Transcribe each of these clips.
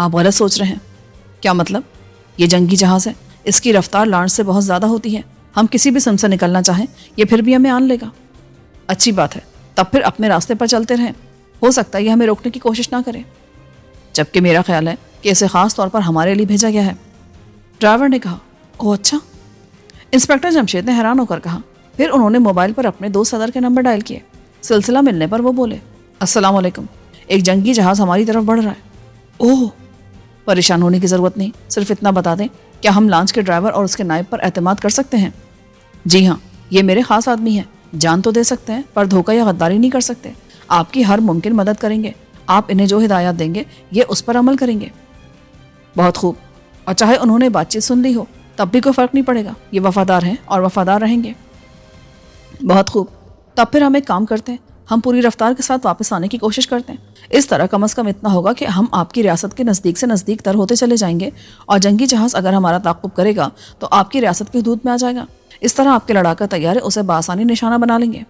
آپ غلط سوچ رہے ہیں. کیا مطلب؟ یہ جنگی جہاز ہے, اس کی رفتار لانچ سے بہت زیادہ ہوتی ہے. ہم کسی بھی سمت سے نکلنا چاہیں یہ پھر بھی ہمیں آن لے گا. اچھی بات ہے, تب پھر اپنے راستے پر چلتے رہیں. ہو سکتا ہے یہ ہمیں روکنے کی کوشش نہ کرے, جبکہ میرا خیال ہے کہ اسے خاص طور پر ہمارے لیے بھیجا گیا ہے. ڈرائیور نے کہا. اوہ اچھا. انسپکٹر جمشید نے حیران ہو کر کہا. پھر انہوں نے موبائل پر اپنے دوست صدر کے نمبر ڈائل کیے. سلسلہ ملنے پر وہ بولے, السلام علیکم, ایک جنگی جہاز ہماری طرف بڑھ رہا ہے. اوہ, پریشان ہونے کی ضرورت نہیں, صرف اتنا بتا دیں کیا ہم لانچ کے ڈرائیور اور اس کے نائب پر اعتماد کر سکتے ہیں؟ جی ہاں, یہ میرے خاص آدمی ہیں. جان تو دے سکتے ہیں پر دھوکہ یا غداری نہیں کر سکتے. آپ کی ہر ممکن مدد کریں گے. آپ انہیں جو ہدایات دیں گے یہ اس پر عمل کریں گے. بہت خوب. اور چاہے انہوں نے بات چیت سن لی ہو تب بھی کوئی فرق نہیں پڑے گا. یہ وفادار ہیں اور وفادار رہیں گے. بہت خوب. تب پھر ہم ایک کام کرتے ہیں, ہم پوری رفتار کے ساتھ واپس آنے کی کوشش کرتے ہیں. اس طرح کم از کم اتنا ہوگا کہ ہم آپ کی ریاست کے نزدیک سے نزدیک تر ہوتے چلے جائیں گے, اور جنگی جہاز اگر ہمارا تعاقب کرے گا تو آپ کی ریاست کی حدود میں آ جائے گا. اس طرح آپ کے لڑاکا طیارے اسے بآسانی نشانہ بنا لیں گے.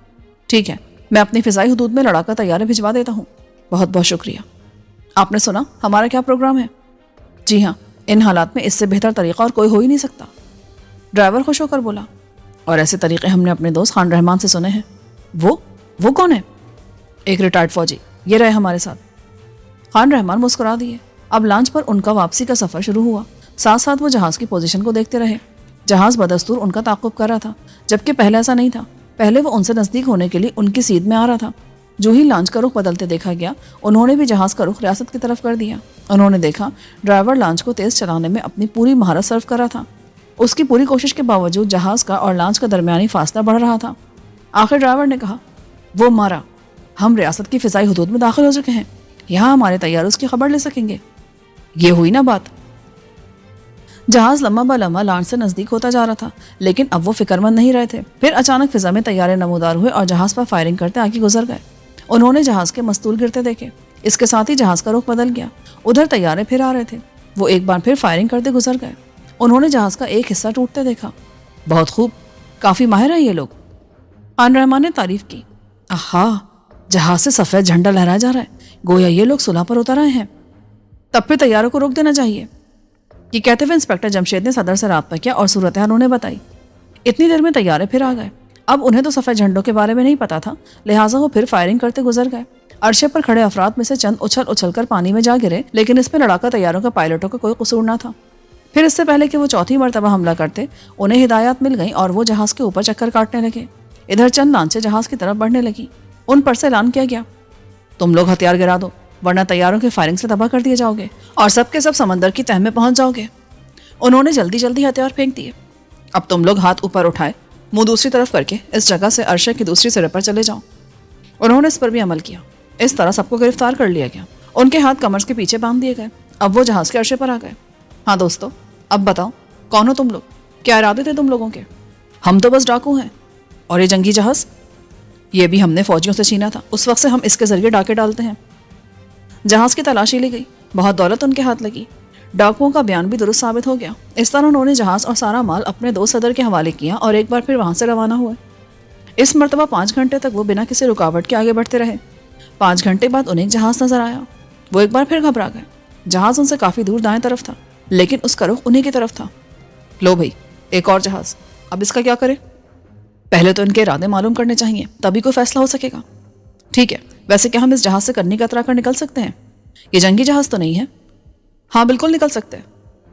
ٹھیک ہے, میں اپنی فضائی حدود میں لڑاکا طیارے بھجوا دیتا ہوں. بہت بہت شکریہ. آپ نے سنا ہمارا کیا پروگرام ہے؟ جی ہاں, ان حالات میں اس سے بہتر طریقہ اور کوئی ہو ہی نہیں سکتا. ڈرائیور خوش ہو کر بولا. اور ایسے طریقے ہم نے اپنے دوست خان رحمان سے سنے ہیں. وہ کون ہے؟ ایک ریٹائرڈ فوجی, یہ رہے ہمارے ساتھ. خان رحمان مسکرا دیے. اب لانچ پر ان کا واپسی کا سفر شروع ہوا. ساتھ ساتھ وہ جہاز کی پوزیشن کو دیکھتے رہے. جہاز بدستور ان کا تعاقب کر رہا تھا, جبکہ پہلے ایسا نہیں تھا. پہلے وہ ان سے نزدیک ہونے کے لیے ان کی سیدھ میں آ رہا تھا. جو ہی لانچ کا رخ بدلتے دیکھا گیا, انہوں نے بھی جہاز کا رخ ریاست کی طرف کر دیا. انہوں نے دیکھا ڈرائیور لانچ کو تیز چلانے میں اپنی پوری مہارت صرف کر رہا تھا. اس کی پوری کوشش کے باوجود جہاز کا اور لانچ کا درمیانی فاصلہ بڑھ رہا تھا. آخر ڈرائیور نے کہا, وہ مارا, ہم ریاست کی فضائی حدود میں داخل ہو چکے ہیں. یہاں ہمارے طیارے اس کی خبر لے سکیں گے. یہ ہوئی نا بات. جہاز لمحہ بہ لمحہ لانچ سے نزدیک ہوتا جا رہا تھا, لیکن اب وہ فکر مند نہیں رہے تھے. پھر اچانک فضا میں طیارے نمودار ہوئے اور جہاز پر فائرنگ کرتے آگے گزر گئے. انہوں نے جہاز کے مستول گرتے دیکھے. اس کے ساتھ ہی جہاز کا رخ بدل گیا. ادھر طیارے پھر آ رہے تھے. وہ ایک بار پھر فائرنگ کرتے گزر گئے. انہوں نے جہاز کا ایک حصہ ٹوٹتے دیکھا. بہت خوب, کافی ماہر ہیں یہ لوگ. خان رحمان نے تعریف کی. آہا, جہاز سے سفید جھنڈا لہرایا جا رہا ہے, گویا یہ لوگ صلح پر اتر آئے ہیں. تب پھر طیاروں کو روک دینا چاہیے. یہ کہتے ہوئے انسپکٹر جمشید نے صدر سے رابطہ کیا اور صورتحال انہیں بتائی. اتنی دیر میں طیارے پھر آ گئے. اب انہیں تو سفید جھنڈوں کے بارے میں نہیں پتا تھا, لہٰذا وہ پھر فائرنگ کرتے گزر گئے. عرشے پر کھڑے افراد میں سے چند اچھل کر پانی میں جا گرے, لیکن اس میں لڑاکا طیاروں کا پائلٹوں کا کوئی قصور نہ تھا. پھر اس سے پہلے کہ وہ چوتھی مرتبہ حملہ کرتے, انہیں ہدایات مل گئیں اور وہ جہاز کے اوپر چکر کاٹنے لگے. ادھر چند لانچیں جہاز کی طرف بڑھنے لگی. ان پر سے اعلان کیا گیا, تم لوگ ہتھیار گرا دو ورنہ طیاروں کی فائرنگ سے تباہ کر دیے جاؤ گے اور سب کے سب سمندر کی تہ میں پہنچ جاؤ گے. انہوں نے جلدی جلدی ہتھیار پھینک دیے. اب تم لوگ ہاتھ اوپر اٹھائے, منہ دوسری طرف کر کے اس جگہ سے عرشے کی دوسری سرے پر چلے جاؤ. انہوں نے اس پر بھی عمل کیا. اس طرح سب کو گرفتار کر لیا گیا. ان کے ہاتھ کمر کے پیچھے باندھ دیے گئے. اب وہ جہاز کے عرشے پر آ گئے. ہاں دوستو, اب بتاؤ کون ہو تم لوگ؟ کیا ارادے تھے تم لوگوں کے؟ ہم تو بس ڈاکو ہیں. اور یہ جنگی جہاز؟ یہ بھی ہم نے فوجیوں سے چھینا تھا. اس وقت سے ہم اس کے ذریعے ڈاکے ڈالتے ہیں. جہاز کی تلاشی لی گئی. بہت دولت ان کے ہاتھ لگی. ڈاکوؤں کا بیان بھی درست ثابت ہو گیا. اس طرح انہوں نے جہاز اور سارا مال اپنے دوست صدر کے حوالے کیا اور ایک بار پھر وہاں سے روانہ ہوئے. اس مرتبہ 5 گھنٹے تک وہ بنا کسی رکاوٹ کے آگے بڑھتے رہے. 5 گھنٹے بعد انہیں ایک جہاز نظر آیا. وہ ایک بار پھر گھبرا گئے. جہاز ان سے کافی دور دائیں طرف تھا, لیکن اس کا رخ انہیں کی طرف تھا. لو بھائی, ایک اور جہاز. اب اس کا کیا کرے؟ پہلے تو ان کے ارادے معلوم کرنے چاہیے, تبھی کوئی فیصلہ ہو سکے گا. ٹھیک ہے, ویسے کیا ہم اس جہاز سے کرنی کا اترا کر نکل سکتے ہیں؟ یہ جنگی جہاز تو نہیں ہے. ہاں بالکل نکل سکتے ہیں.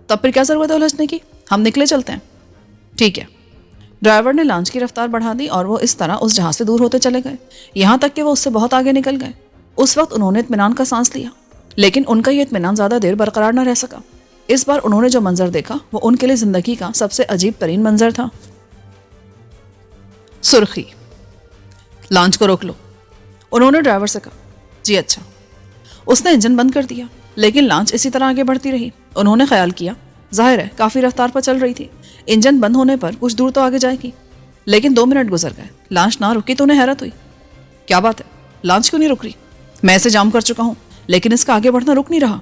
تب پھر کیا ضرورت ہے الجھنے کی, ہم نکلے چلتے ہیں. ٹھیک ہے. ڈرائیور نے لانچ کی رفتار بڑھا دی اور وہ اس طرح اس جہاز سے دور ہوتے چلے گئے, یہاں تک کہ وہ اس سے بہت آگے نکل گئے. اس وقت انہوں نے اطمینان کا سانس لیا, لیکن ان کا یہ اطمینان زیادہ دیر برقرار نہ رہ سکا. اس بار انہوں نے جو منظر دیکھا وہ ان کے لیے زندگی کا سب سے عجیب ترین منظر تھا. سرخی. لانچ کو روک لو, انہوں نے ڈرائیور سے کہا. جی اچھا. اس نے انجن بند کر دیا, لیکن لانچ اسی طرح آگے بڑھتی رہی. انہوں نے خیال کیا, ظاہر ہے کافی رفتار پر چل رہی تھی, انجن بند ہونے پر کچھ دور تو آگے جائے گی. لیکن 2 منٹ گزر گئے, لانچ نہ رکی تو انہیں حیرت ہوئی. کیا بات ہے, لانچ کیوں نہیں رک رہی؟ میں اسے جام کر چکا ہوں, لیکن اس کا آگے بڑھنا رک نہیں رہا.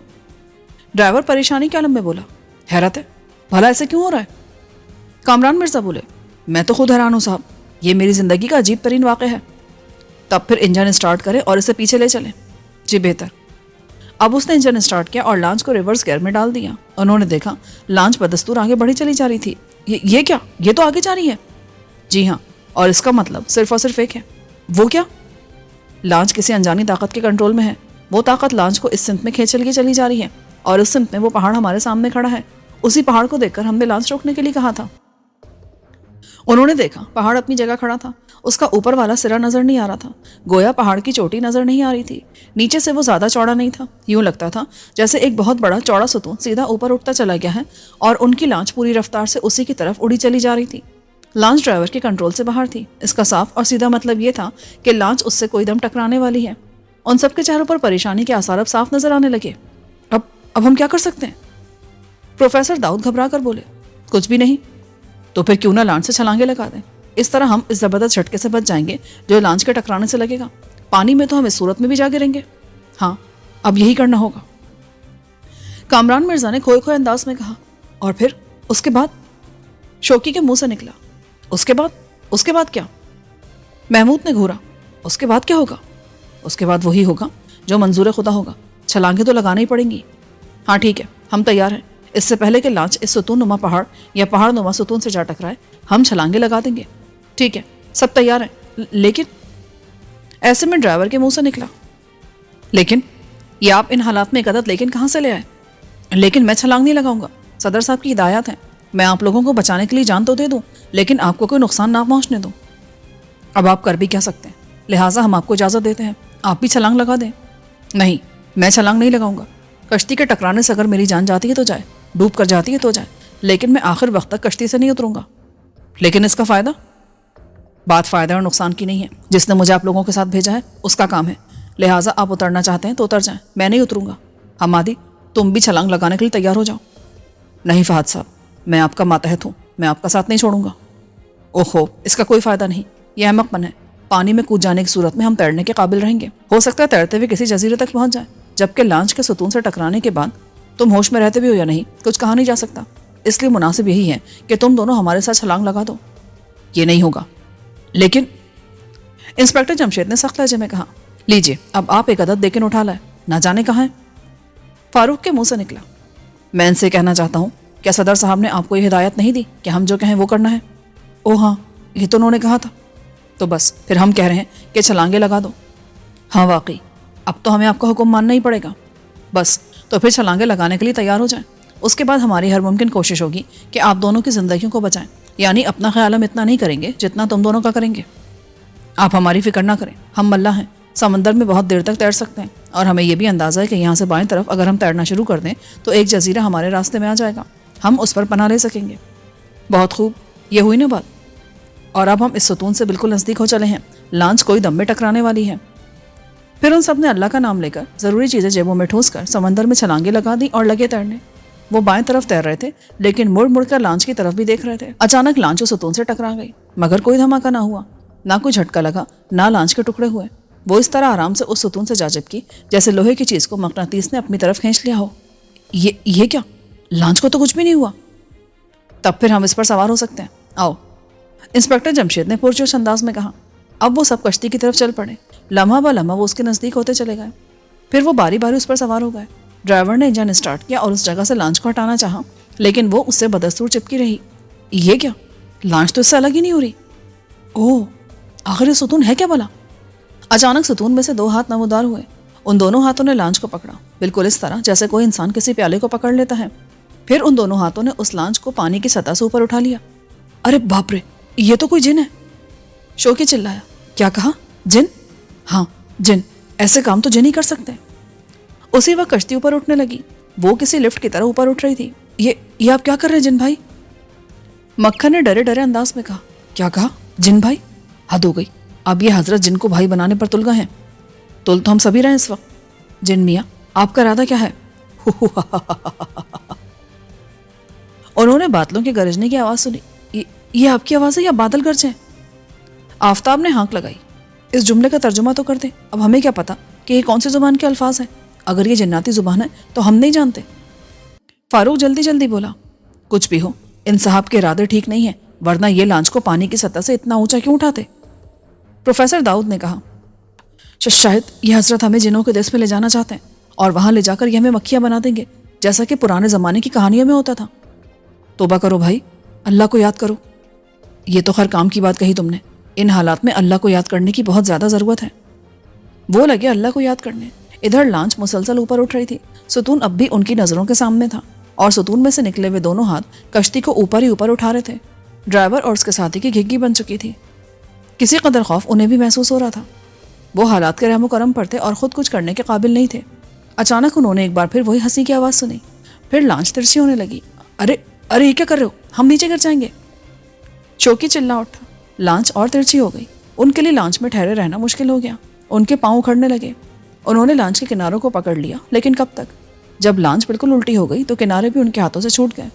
ڈرائیور پریشانی کے عالم میں بولا. حیرت ہے, بھلا ایسے کیوں ہو رہا ہے؟ کامران مرزا بولے. میں تو خود حیران ہوں صاحب, یہ میری زندگی کا عجیب ترین واقعہ ہے. تب پھر انجن اسٹارٹ کرے اور اسے پیچھے لے چلیں. جی بہتر. اب اس نے انجن اسٹارٹ کیا اور لانچ کو ریورس گیئر میں ڈال دیا. انہوں نے دیکھا لانچ بدستور آگے بڑھی چلی جا رہی تھی. یہ کیا؟ یہ تو آگے جا رہی ہے. جی ہاں، اور اس کا مطلب صرف اور صرف ایک ہے. وہ کیا؟ لانچ کسی انجانی طاقت کے کنٹرول میں ہے. وہ طاقت لانچ کو اس سمت میں کھینچ کے چلی جا رہی ہے اور اس سمت میں وہ پہاڑ ہمارے سامنے کھڑا ہے. اسی پہاڑ کو دیکھ کر ہم نے لانچ روکنے کے لیے کہا تھا. انہوں نے دیکھا پہاڑ اپنی جگہ کھڑا تھا. اس کا اوپر والا سرا نظر نہیں آ رہا تھا. گویا پہاڑ کی چوٹی نظر نہیں آ رہی تھی. نیچے سے وہ زیادہ چوڑا نہیں تھا. یوں لگتا تھا جیسے ایک بہت بڑا چوڑا ستون سیدھا اوپر اٹھتا چلا گیا ہے اور ان کی لانچ پوری رفتار سے اسی کی طرف اڑی چلی جا رہی تھی. لانچ ڈرائیور کے کنٹرول سے باہر تھی. اس کا صاف اور سیدھا مطلب یہ تھا کہ لانچ اس سے کوئی دم ٹکرانے والی ہے. ان سب کے چہروں پر پریشانی کے آثار اب صاف نظر آنے لگے. اب ہم کیا کر سکتے ہیں؟ پروفیسر داؤد گھبرا کر بولے. کچھ بھی نہیں. تو پھر کیوں نہ لانچ سے چھلانگے لگا دیں؟ اس طرح ہم اس زبردست جھٹکے سے بچ جائیں گے جو لانچ کے ٹکرانے سے لگے گا. پانی میں تو ہم اس صورت میں بھی جا گریں گے. ہاں، اب یہی کرنا ہوگا. کامران مرزا نے کھوئے کھوئے انداز میں کہا. اور پھر اس کے بعد؟ شوکی کے منہ سے نکلا. اس کے بعد کیا؟ محمود نے گھورا. اس کے بعد کیا ہوگا؟ اس کے بعد وہی ہوگا جو منظور خدا ہوگا. چھلانگیں تو لگانا ہی پڑیں گی. ہاں ٹھیک ہے، ہم تیار ہیں. اس سے پہلے کہ لانچ اس ستون نما پہاڑ یا پہاڑ نما ستون سے جا ٹکرائے ہم چھلانگیں لگا دیں گے. ٹھیک ہے، سب تیار ہیں. لیکن ایسے میں ڈرائیور کے منہ سے نکلا. لیکن یہ آپ ان حالات میں ایک عدد لیکن کہاں سے لے آئے؟ لیکن میں چھلانگ نہیں لگاؤں گا. صدر صاحب کی ہدایات ہیں. میں آپ لوگوں کو بچانے کے لیے جان تو دے دوں لیکن آپ کو کوئی نقصان نہ پہنچنے دوں. اب آپ کر بھی کیا سکتے ہیں، لہٰذا ہم آپ کو اجازت دیتے ہیں. آپ بھی چھلانگ لگا دیں. نہیں، میں چھلانگ نہیں لگاؤں گا. کشتی کے ٹکرانے سے اگر میری جان جاتی ہے تو جائے، ڈوب کر جاتی ہے تو جائے، لیکن میں آخر وقت تک کشتی سے نہیں اتروں گا. لیکن اس کا فائدہ؟ بات فائدہ اور نقصان کی نہیں ہے. جس نے مجھے آپ لوگوں کے ساتھ بھیجا ہے اس کا کام ہے. لہٰذا آپ اترنا چاہتے ہیں تو اتر جائیں، میں نہیں اتروں گا. حمادی، تم بھی چھلانگ لگانے کے لیے تیار ہو جاؤ. نہیں فہد صاحب، میں آپ کا ماتحت ہوں، میں آپ کا ساتھ نہیں چھوڑوں گا. اوہو، اس کا کوئی فائدہ نہیں. یہ احمق پن ہے. پانی میں کود جانے کی صورت میں ہم تیرنے کے قابل رہیں گے. ہو سکتا ہے تیرتے ہوئے کسی جزیرے تک پہنچ جائیں، جبکہ لانچ کے ستون سے ٹکرانے کے بعد تم ہوش میں رہتے بھی ہو یا نہیں کچھ کہا نہیں جا سکتا. اس لیے مناسب یہی ہے کہ تم دونوں ہمارے ساتھ چھلانگ لگا دو. یہ نہیں ہوگا. لیکن انسپکٹر جمشید نے سخت لہجے میں کہا. لیجئے، اب آپ ایک عدد دیکن اٹھا لائے، نہ جانے کہاں ہے. فاروق کے منہ سے نکلا. میں ان سے کہنا چاہتا ہوں، کیا صدر صاحب نے آپ کو یہ ہدایت نہیں دی کہ ہم جو کہیں وہ کرنا ہے؟ او ہاں، یہ تو انہوں نے کہا تھا. تو بس پھر ہم کہہ رہے ہیں کہ چھلانگیں لگا دو. ہاں واقعی، اب تو ہمیں آپ کا حکم ماننا ہی پڑے گا. بس تو پھر چھلانگیں لگانے کے لیے تیار ہو جائیں. اس کے بعد ہماری ہر ممکن کوشش ہوگی کہ آپ دونوں کی زندگیوں کو بچائیں. یعنی اپنا خیال ہم اتنا نہیں کریں گے جتنا تم دونوں کا کریں گے. آپ ہماری فکر نہ کریں، ہم ملا ہیں، سمندر میں بہت دیر تک تیر سکتے ہیں اور ہمیں یہ بھی اندازہ ہے کہ یہاں سے بائیں طرف اگر ہم تیرنا شروع کر دیں تو ایک جزیرہ ہمارے راستے میں آ جائے گا. ہم اس پر پناہ لے سکیں گے. بہت خوب، یہ ہوئی نا بات. اور اب ہم اس ستون سے بالکل نزدیک ہو چلے ہیں. لانچ کوئی دم میں ٹکرانے والی ہے. پھر ان سب نے اللہ کا نام لے کر ضروری چیزیں جیبوں میں ٹھوس کر سمندر میں چھلانگیں لگا دی اور لگے تیرنے. وہ بائیں طرف تیر رہے تھے لیکن مڑ مڑ کر لانچ کی طرف بھی دیکھ رہے تھے. اچانک لانچ اس ستون سے ٹکرا گئی مگر کوئی دھماکہ نہ ہوا، نہ کوئی جھٹکا لگا، نہ لانچ کے ٹکڑے ہوئے. وہ اس طرح آرام سے اس ستون سے جا چپکی جیسے لوہے کی چیز کو مقناطیس نے اپنی طرف کھینچ لیا ہو. یہ کیا؟ لانچ کو تو کچھ بھی نہیں ہوا. تب پھر ہم اس پر سوار ہو سکتے ہیں. آؤ، انسپکٹر جمشید نے پرجوش انداز میں کہا. اب وہ سب کشتی کی طرف چل پڑے. لمحہ بہ لمحہ وہ اس کے نزدیک ہوتے چلے گئے. پھر وہ باری باری اس پر سوار ہو گئے. ڈرائیور نے انجن اسٹارٹ کیا اور اس جگہ سے لانچ کو ہٹانا چاہا لیکن وہ اس سے بدستور چپکی رہی. یہ کیا؟ لانچ تو اس سے الگ ہی نہیں ہو رہی. اوہ، آخر یہ ستون ہے کیا بھلا؟ اچانک ستون میں سے دو ہاتھ نمودار ہوئے. ان دونوں ہاتھوں نے لانچ کو پکڑا، بالکل اس طرح جیسے کوئی انسان کسی پیالے کو پکڑ لیتا ہے. پھر ان دونوں ہاتھوں نے اس لانچ کو پانی کی سطح سے اوپر اٹھا لیا. ارے باپ رے، یہ تو کوئی جن ہے. شوکی چلایا. کیا کہا؟ جن؟ ہاں جن. ایسے کام تو جن ہی کر سکتے ہیں. اسی وقت کشتی اوپر اٹھنے لگی. وہ کسی لفٹ کی طرح اوپر اٹھ رہی تھی. یہ آپ کیا کر رہے ہیں جن بھائی؟ مکھن نے ڈرے ڈرے انداز میں کہا. کیا کہا؟ جن بھائی؟ حد ہو گئی. اب یہ حضرت جن کو بھائی بنانے پر تل گئے ہیں. تل تو ہم سبھی رہے اس وقت. جن میاں، آپ کا ارادہ کیا ہے؟ انہوں نے بادلوں کے گرجنے کی آواز سنی. یہ آپ کی آواز ہے یا بادل گرجے ہیں؟ آفتاب نے ہانک لگائی. اس جملے کا ترجمہ تو کر دیں. اب ہمیں کیا پتا کہ یہ کون سی زبان کے الفاظ ہیں. اگر یہ جناتی زبان ہے تو ہم نہیں جانتے. فاروق جلدی جلدی بولا. کچھ بھی ہو، ان صاحب کے ارادے ٹھیک نہیں ہیں، ورنہ یہ لانچ کو پانی کی سطح سے اتنا اونچا کیوں اٹھاتے؟ پروفیسر داؤد نے کہا. شاید یہ حضرت ہمیں جنوں کے دیس میں لے جانا چاہتے ہیں اور وہاں لے جا کر یہ ہمیں مکھیاں بنا دیں گے، جیسا کہ پرانے زمانے کی کہانیوں میں ہوتا تھا۔ توبہ کرو بھائی، اللہ کو یاد کرو۔ یہ تو خیر کام کی بات کہی تم نے، ان حالات میں اللہ کو یاد کرنے کی بہت زیادہ ضرورت ہے۔ وہ لگے اللہ کو یاد کرنے۔ ادھر لانچ مسلسل اوپر اٹھ رہی تھی، ستون اب بھی ان کی نظروں کے سامنے تھا، اور ستون میں سے نکلے ہوئے دونوں ہاتھ کشتی کو اوپر ہی اوپر اٹھا رہے تھے۔ ڈرائیور اور اس کے ساتھی کی گھگی بن چکی تھی۔ کسی قدر خوف انہیں بھی محسوس ہو رہا تھا۔ وہ حالات کے رحم و کرم پر تھے اور خود کچھ کرنے کے قابل نہیں تھے۔ اچانک انہوں نے ایک بار پھر وہی ہنسی کی آواز سنی۔ پھر لانچ ترچھی ہونے لگی۔ ارے ارے، یہ کیا کر رہے ہو؟ ہم نیچے گر جائیں گے۔ شوکی چلا اٹھا۔ لانچ اور ترچھی ہو گئی۔ ان کے لیے لانچ میں ٹھہرے رہنا مشکل ہو گیا۔ ان کے پاؤں اکھڑنے لگے۔ انہوں نے لانچ کے کناروں کو پکڑ لیا، لیکن کب تک؟ جب لانچ بالکل الٹی ہو گئی تو کنارے بھی ان کے ہاتھوں سے چھوٹ گئے۔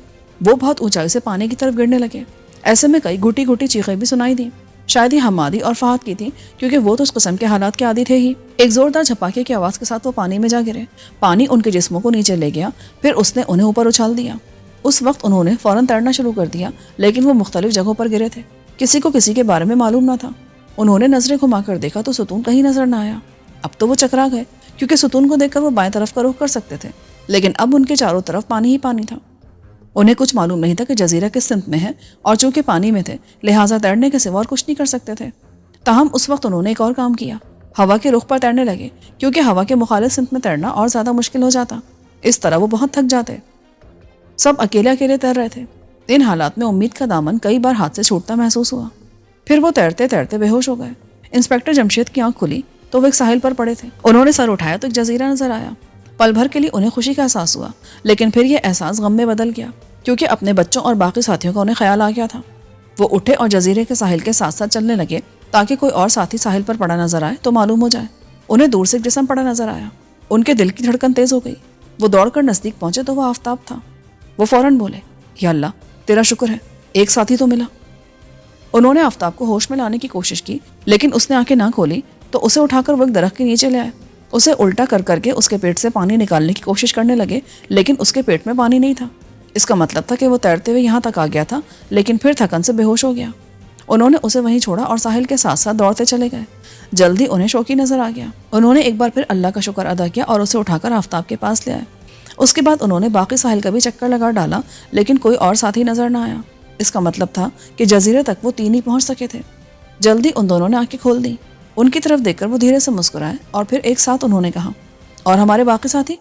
وہ بہت اونچائی سے پانی کی طرف گرنے لگے۔ ایسے میں کئی گھٹی گھٹی چیخیں بھی سنائی دیں۔ شاید یہ حمادی اور فہد کی تھی، کیونکہ وہ تو اس قسم کے حالات کے عادی تھے ہی۔ ایک زوردار جھپاکے کی آواز کے ساتھ وہ پانی میں جا گرے۔ پانی ان کے جسموں کو نیچے لے گیا، پھر اس نے انہیں اوپر اچھال دیا۔ اس وقت انہوں نے فوراً تیرنا شروع کر دیا، لیکن وہ مختلف جگہوں پر گرے تھے۔ کسی کو کسی کے بارے میں معلوم نہ تھا۔ انہوں نے نظریں گھما کر دیکھا تو ستون کہیں نظر نہ آیا۔ اب تو وہ چکرا گئے، کیونکہ ستون کو دیکھ کر وہ بائیں طرف کا رخ کر سکتے تھے، لیکن اب ان کے چاروں طرف پانی ہی پانی تھا۔ انہیں کچھ معلوم نہیں تھا کہ جزیرہ کس سمت میں ہے، اور چونکہ پانی میں تھے لہٰذا تیرنے کے سوا اور کچھ نہیں کر سکتے تھے۔ تاہم اس وقت انہوں نے ایک اور کام کیا، ہوا کے رخ پر تیرنے لگے، کیونکہ ہوا کے مخالف سمت میں تیرنا اور زیادہ مشکل ہو جاتا۔ اس طرح وہ بہت تھک جاتے۔ سب اکیلے اکیلے تیر رہے تھے۔ ان حالات میں امید کا دامن کئی بار ہاتھ سے چھوٹتا محسوس ہوا۔ پھر وہ تیرتے تیرتے بے ہوش ہو گئے۔ انسپکٹر جمشید کی آنکھ کھلی تو وہ ایک ساحل پر پڑے تھے۔ انہوں نے سر اٹھایا تو ایک جزیرہ نظر آیا۔ پل بھر کے لیے انہیں خوشی کا احساس ہوا، لیکن پھر یہ احساس غم میں بدل گیا، کیونکہ اپنے بچوں اور باقی ساتھیوں کا انہیں خیال آ گیا تھا۔ وہ اٹھے اور جزیرے کے ساحل کے ساتھ ساتھ چلنے لگے تاکہ کوئی اور ساتھی ساحل پر پڑا نظر آئے تو معلوم ہو جائے۔ انہیں دور سے ایک جسم پڑا نظر آیا۔ ان کے دل کی دھڑکن تیز ہو گئی۔ وہ دوڑ کر نزدیک پہنچے تو وہ آفتاب تھا۔ وہ فوراً بولے، یا اللہ تیرا شکر ہے، ایک ساتھی تو ملا۔ انہوں نے آفتاب کو ہوش میں لانے کی کوشش کی، لیکن اس نے آنکھیں نہ کھولی تو اسے اٹھا کر وہ ایک درخت کے نیچے لے آئے۔ اسے الٹا کر کر کے اس کے پیٹ سے پانی نکالنے کی کوشش کرنے لگے، لیکن اس کے پیٹ میں پانی نہیں تھا۔ اس کا مطلب تھا کہ وہ تیرتے ہوئے یہاں تک آ گیا تھا، لیکن پھر تھکن سے بے ہوش ہو گیا۔ انہوں نے اسے وہیں چھوڑا اور ساحل کے ساتھ ساتھ دوڑتے چلے گئے۔ جلدی انہیں شوکی نظر آ گیا۔ انہوں نے ایک بار پھر اللہ کا شکر ادا کیا اور اسے اٹھا کر آفتاب کے پاس لے آئے۔ اس کے بعد انہوں نے باقی ساحل کا بھی چکر لگا ڈالا، لیکن کوئی اور ساتھی نظر نہ آیا۔ اس کا مطلب تھا کہ جزیرے تک وہ تین ہی پہنچ سکے تھے۔ جلدی ان دونوں نے آنکھیں کھول دیں۔ ان کی طرف دیکھ کر وہ دھیرے سے مسکرائے اور پھر ایک ساتھ انہوں نے کہا، اور ہمارے باقی ساتھی؟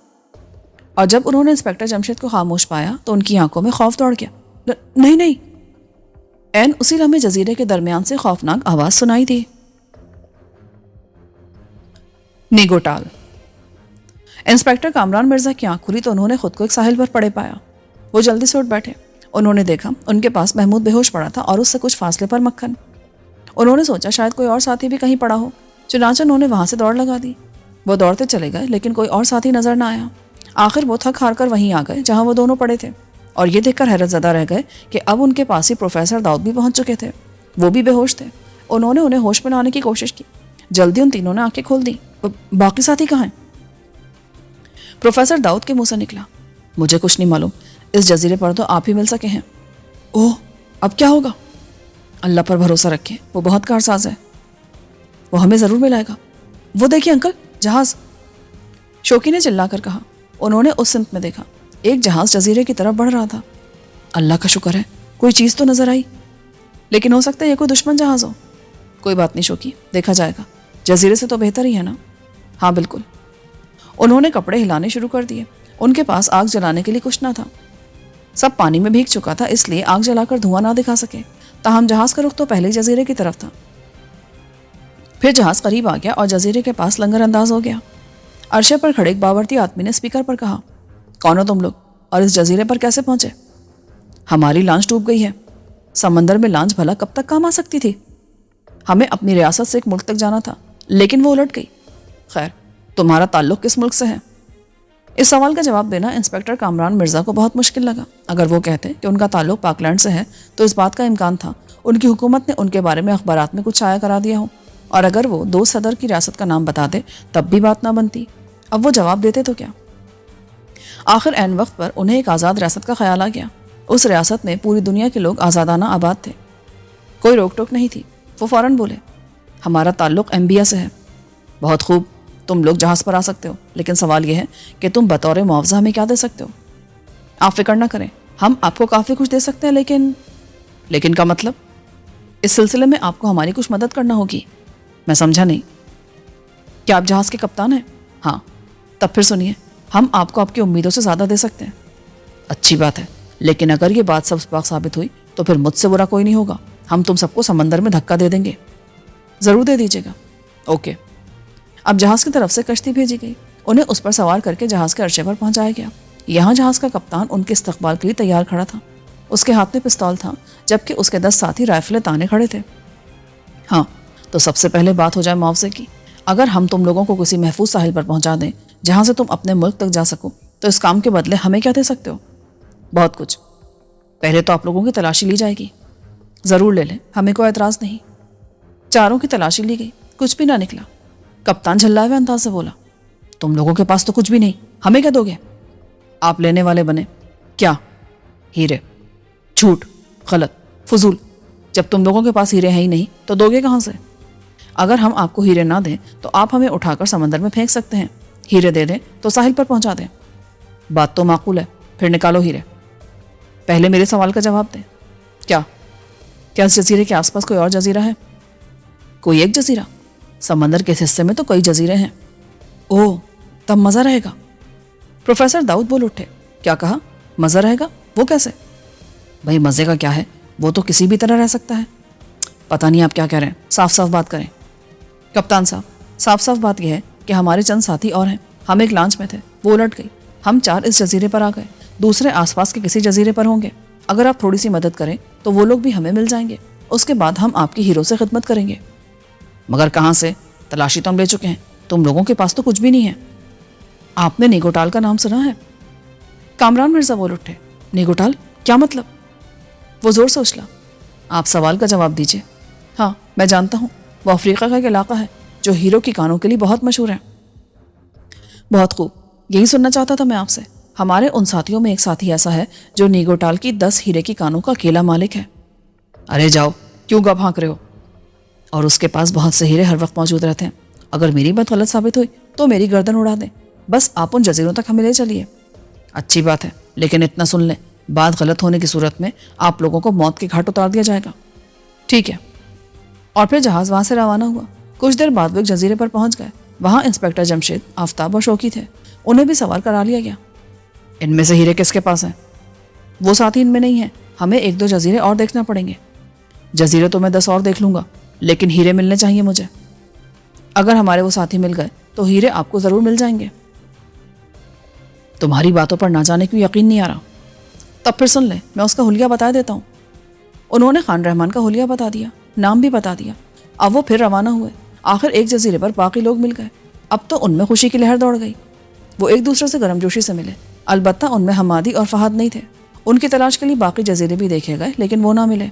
اور جب انہوں نے انسپکٹر جمشید کو خاموش پایا تو ان کی آنکھوں میں خوف دوڑ گیا۔ نہیں نہیں۔ عین اسی لمحے جزیرے کے درمیان سے خوفناک آواز سنائی دی۔ نیگوٹال۔ انسپکٹر کامران مرزا کی آنکھ کھلی تو انہوں نے خود کو ایک ساحل پر پڑے پایا۔ وہ جلدی سے اٹھ بیٹھے۔ انہوں نے دیکھا ان کے پاس محمود بے ہوش پڑا تھا اور اس سے کچھ فاصلے پر مکھن۔ انہوں نے سوچا شاید کوئی اور ساتھی بھی کہیں پڑا ہو، چنانچہ انہوں نے وہاں سے دوڑ لگا دی۔ وہ دوڑتے چلے گئے، لیکن کوئی اور ساتھی نظر نہ آیا۔ آخر وہ تھک ہار کر وہیں آ گئے جہاں وہ دونوں پڑے تھے، اور یہ دیکھ کر حیرت زدہ رہ گئے کہ اب ان کے پاس ہی پروفیسر داؤد بھی پہنچ چکے تھے۔ وہ بھی بے ہوش تھے۔ انہوں نے انہیں ہوش میں لانے کی کوشش کی۔ جلدی ان تینوں نے آنکھیں کھول دی۔ باقی ساتھی کہاں ہیں؟ پروفیسر داؤد کے منہ سے نکلا، مجھے کچھ نہیں معلوم، اس جزیرے پر تو آپ ہی مل سکے ہیں۔ اوہ، اب کیا ہوگا؟ اللہ پر بھروسہ رکھیں، وہ بہت کارساز ہے، وہ ہمیں ضرور ملائے گا۔ وہ دیکھیے انکل، جہاز! شوکی نے چلا کر کہا۔ انہوں نے اس سمت میں دیکھا، ایک جہاز جزیرے کی طرف بڑھ رہا تھا۔ اللہ کا شکر ہے، کوئی چیز تو نظر آئی، لیکن ہو سکتا ہے یہ کوئی دشمن جہاز ہو۔ کوئی بات نہیں شوکی، دیکھا جائے گا، جزیرے سے تو بہتر ہی ہے نا؟ ہاں بالکل۔ انہوں نے کپڑے ہلانے شروع کر دیے۔ ان کے پاس آگ جلانے کے لیے کچھ نہ تھا، سب پانی میں بھیگ چکا تھا، اس لیے آگ جلا کر دھواں نہ دکھا سکے۔ تاہم جہاز کا رخ تو پہلے جزیرے کی طرف تھا۔ پھر جہاز قریب آ گیا اور جزیرے کے پاس لنگر انداز ہو گیا۔ عرشے پر کھڑے ایک باورتی آدمی نے اسپیکر پر کہا، کون ہو تم لوگ اور اس جزیرے پر کیسے پہنچے؟ ہماری لانچ ڈوب گئی ہے۔ سمندر میں لانچ بھلا کب تک کام آ سکتی تھی؟ ہمیں اپنی ریاست سے ایک ملک تک جانا تھا، لیکن وہ الٹ گئی۔ خیر، تمہارا تعلق کس ملک سے ہے؟ اس سوال کا جواب دینا انسپکٹر کامران مرزا کو بہت مشکل لگا۔ اگر وہ کہتے کہ ان کا تعلق پاکلینڈ سے ہے تو اس بات کا امکان تھا ان کی حکومت نے ان کے بارے میں اخبارات میں کچھ شائع کرا دیا ہو، اور اگر وہ دو صدر کی ریاست کا نام بتاتے تب بھی بات نہ بنتی۔ اب وہ جواب دیتے تو کیا؟ آخر عین وقت پر انہیں ایک آزاد ریاست کا خیال آ گیا۔ اس ریاست میں پوری دنیا کے لوگ آزادانہ آباد تھے، کوئی روک ٹوک نہیں تھی۔ وہ فوراً بولے، ہمارا تعلق ایمبیا سے ہے۔ بہت خوب، تم لوگ جہاز پر آ سکتے ہو، لیکن سوال یہ ہے کہ تم بطور معاوضہ ہمیں کیا دے سکتے ہو؟ آپ فکر نہ کریں، ہم آپ کو کافی کچھ دے سکتے ہیں، لیکن کا مطلب؟ اس سلسلے میں آپ کو ہماری کچھ مدد کرنا ہوگی۔ میں سمجھا نہیں۔ کیا آپ جہاز کے کپتان ہیں؟ ہاں۔ تب پھر سنیے، ہم آپ کو آپ کی امیدوں سے زیادہ دے سکتے ہیں۔ اچھی بات ہے، لیکن اگر یہ بات سب باق ثابت ہوئی تو پھر مجھ سے برا کوئی نہیں ہوگا۔ ہم تم سب کو سمندر میں دھکا دے دیں گے۔ ضرور دے دیجیے گا۔ اوکے۔ اب جہاز کی طرف سے کشتی بھیجی گئی، انہیں اس پر سوار کر کے جہاز کے عرصے پر پہنچایا گیا۔ یہاں جہاز کا کپتان ان کے استقبال کے لیے تیار کھڑا تھا۔ اس کے ہاتھ میں پستول تھا، جبکہ اس کے 10 ساتھی رائفلیں تانے کھڑے تھے۔ ہاں، تو سب سے پہلے بات ہو جائے معاوضے کی۔ اگر ہم تم لوگوں کو کسی محفوظ ساحل پر پہنچا دیں جہاں سے تم اپنے ملک تک جا سکو، تو اس کام کے بدلے ہمیں کیا دے سکتے ہو؟ بہت کچھ۔ پہلے تو آپ لوگوں کی تلاشی لی جائے گی۔ ضرور لے لیں، ہمیں کوئی اعتراض نہیں۔ چاروں کی تلاشی لی گئی، کچھ بھی نہ نکلا۔ کپتان جھلائے ہوئے انداز سے بولا، تم لوگوں کے پاس تو کچھ بھی نہیں، ہمیں کیا دو گے؟ آپ لینے والے بنے۔ کیا؟ ہیرے۔ جھوٹ، غلط، فضول۔ جب تم لوگوں کے پاس ہیرے ہیں ہی نہیں تو دو گے کہاں سے؟ اگر ہم آپ کو ہیرے نہ دیں تو آپ ہمیں اٹھا کر سمندر میں پھینک سکتے ہیں، ہیرے دے دیں تو ساحل پر پہنچا دیں۔ بات تو معقول ہے، پھر نکالو ہیرے۔ پہلے میرے سوال کا جواب دیں۔ کیا اس جزیرے کے آس پاس کوئی اور جزیرہ ہے؟ کوئی ایک جزیرہ؟ سمندر کے اس حصے میں تو کئی جزیرے ہیں۔ اوہ، تب مزہ رہے گا۔ پروفیسر داؤد بول اٹھے۔ کیا کہا؟ مزہ رہے گا؟ وہ کیسے؟ بھائی مزے کا کیا ہے، وہ تو کسی بھی طرح رہ سکتا ہے۔ پتہ نہیں آپ کیا کہہ رہے ہیں، صاف صاف بات کریں۔ کپتان صاحب، صاف بات یہ ہے کہ ہمارے چند ساتھی اور ہیں، ہم ایک لانچ میں تھے، وہ الٹ گئی، ہم 4 اس جزیرے پر آ گئے، دوسرے آس پاس کے کسی جزیرے پر ہوں گے۔ اگر آپ تھوڑی سی مدد کریں تو وہ لوگ بھی ہمیں مل جائیں گے، اس کے بعد ہم آپ کی ہیرو سے خدمت کریں گے۔ مگر کہاں سے؟ تلاشی تو ہم لے چکے ہیں، تم لوگوں کے پاس تو کچھ بھی نہیں ہے۔ آپ نے نیگوٹال کا نام سنا ہے؟ کامران مرزا بول اٹھے۔ نیگوٹال؟ کیا مطلب؟ وہ زور سے اچھلا۔ آپ سوال کا جواب دیجیے۔ ہاں، میں جانتا ہوں، وہ افریقہ کا ایک علاقہ ہے جو ہیرو کی کانوں کے لیے بہت مشہور ہے۔ بہت خوب، یہی سننا چاہتا تھا میں آپ سے۔ ہمارے ان ساتھیوں میں ایک ساتھی ایسا ہے جو نیگوٹال کی 10 ہیرے کی کانوں کا اکیلا مالک ہے۔ ارے جاؤ، کیوں گپ ہانک رہے ہو؟ اور اس کے پاس بہت سے ہیرے ہر وقت موجود رہتے ہیں۔ اگر میری بات غلط ثابت ہوئی تو میری گردن اڑا دیں، بس آپ ان جزیروں تک ہمیں لے چلیے۔ اچھی بات ہے، لیکن اتنا سن لیں، بات غلط ہونے کی صورت میں آپ لوگوں کو موت کے گھاٹ اتار دیا جائے گا۔ ٹھیک ہے۔ اور پھر جہاز وہاں سے روانہ ہوا۔ کچھ دیر بعد وہ ایک جزیرے پر پہنچ گئے۔ وہاں انسپیکٹر جمشید، آفتاب اور شوقی تھے، انہیں بھی سوار کرا لیا گیا۔ ان میں سے ہیرے کس کے پاس ہیں؟ وہ ساتھی ان میں نہیں ہیں، ہمیں 1-2 جزیرے اور دیکھنا پڑیں گے۔ جزیرے تو میں 10 اور دیکھ لوں گا، لیکن ہیرے ملنے چاہیے مجھے۔ اگر ہمارے وہ ساتھی مل گئے تو ہیرے آپ کو ضرور مل جائیں گے۔ تمہاری باتوں پر نہ جانے کیوں یقین نہیں آ رہا۔ تب پھر سن لیں، میں اس کا حلیہ بتا دیتا ہوں۔ انہوں نے خان رحمان کا حلیہ بتا دیا، نام بھی بتا دیا۔ اب وہ پھر روانہ ہوئے۔ آخر ایک جزیرے پر باقی لوگ مل گئے۔ اب تو ان میں خوشی کی لہر دوڑ گئی۔ وہ ایک دوسرے سے گرم جوشی سے ملے۔ البتہ ان میں حمادی اور فہد نہیں تھے۔ ان کی تلاش کے لیے باقی جزیرے بھی دیکھے گئے، لیکن وہ نہ ملے۔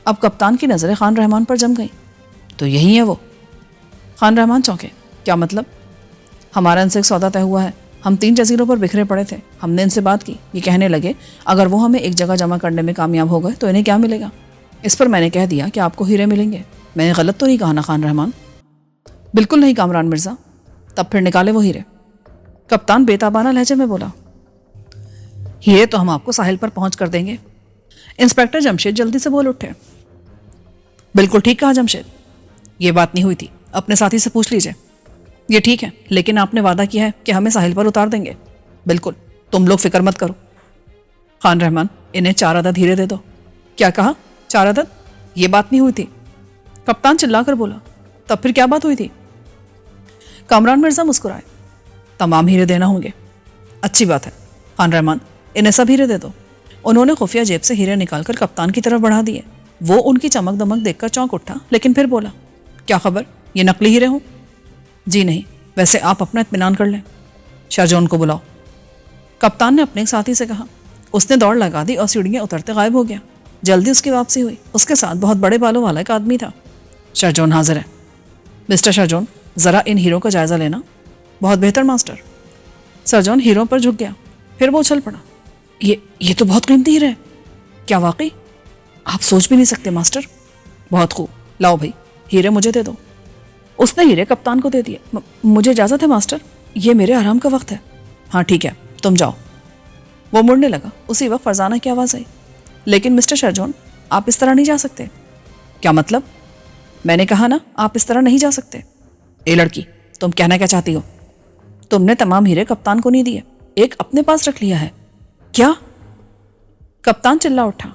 اب کپتان کی نظریں خان رحمان پر جم گئیں۔ تو یہی ہے وہ؟ خان رحمان چونکے۔ کیا مطلب؟ ہمارا ان سے ایک سودا طے ہوا ہے۔ ہم 3 جزیروں پر بکھرے پڑے تھے، ہم نے ان سے بات کی۔ یہ کہنے لگے اگر وہ ہمیں ایک جگہ جمع کرنے میں کامیاب ہو گئے تو انہیں کیا ملے گا؟ اس پر میں نے کہہ دیا کہ آپ کو ہیرے ملیں گے۔ میں نے غلط تو نہیں کہا نا خان رحمان؟ بالکل نہیں کامران مرزا۔ تب پھر نکالے وہ ہیرے۔ کپتان بےتابانہ لہجے میں بولا۔ ہیرے تو ہم آپ کو ساحل پر پہنچ کر دیں گے۔ انسپیکٹر جمشید جلدی سے بول اٹھے۔ بالکل ٹھیک کہا جمشید، یہ بات نہیں ہوئی تھی، اپنے ساتھی سے پوچھ لیجئے۔ یہ ٹھیک ہے، لیکن آپ نے وعدہ کیا ہے کہ ہمیں ساحل پر اتار دیں گے۔ بالکل، تم لوگ فکر مت کرو۔ خان رحمان، انہیں 4 عدد ہیرے دے دو۔ کیا کہا؟ 4 عدد؟ یہ بات نہیں ہوئی تھی۔ کپتان چلا کر بولا۔ تب پھر کیا بات ہوئی تھی؟ کامران مرزا مسکرائے۔ تمام ہیرے دینا ہوں گے۔ اچھی بات ہے خان رحمان، انہیں سب ہیرے دے دو۔ انہوں نے خفیہ جیب سے ہیرے نکال کر کپتان کی طرف بڑھا دیے۔ وہ ان کی چمک دمک دیکھ کر چونک اٹھا، لیکن پھر بولا، کیا خبر، یہ نقلی ہیرے ہوں؟ جی نہیں، ویسے آپ اپنا اطمینان کر لیں۔ شاہجون کو بلاؤ۔ کپتان نے اپنے ایک ساتھی سے کہا۔ اس نے دوڑ لگا دی اور سیڑھیاں اترتے غائب ہو گیا۔ جلدی اس کی واپسی ہوئی۔ اس کے ساتھ بہت بڑے بالوں والا ایک آدمی تھا۔ شاہجون حاضر ہے۔ مسٹر شاہجون، ذرا ان ہیروں کا جائزہ لینا۔ بہت بہتر ماسٹر۔ شاہجون ہیروں پر جھک گیا، پھر وہ اچھل پڑا۔ یہ تو بہت قیمتی ہیرے ہے۔ کیا واقعی؟ آپ سوچ بھی نہیں سکتے ماسٹر۔ بہت خوب، لاؤ بھائی، ہیرے مجھے دے دو۔ اس نے ہیرے کپتان کو دے دیے. مجھے اجازت ہے ماسٹر, یہ میرے آرام کا وقت ہے. ہاں ٹھیک ہے, تم جاؤ. وہ مڑنے لگا. اسی وقت فرزانہ کی آواز آئی, لیکن مسٹر شرجون آپ اس طرح نہیں جا سکتے. کیا مطلب؟ میں نے کہا نا آپ اس طرح نہیں جا سکتے. اے لڑکی, تم کہنا کیا چاہتی ہو؟ تم نے تمام ہیرے کپتان کو نہیں دیے, ایک اپنے پاس رکھ لیا ہے. کیا؟ کپتان چلا اٹھا.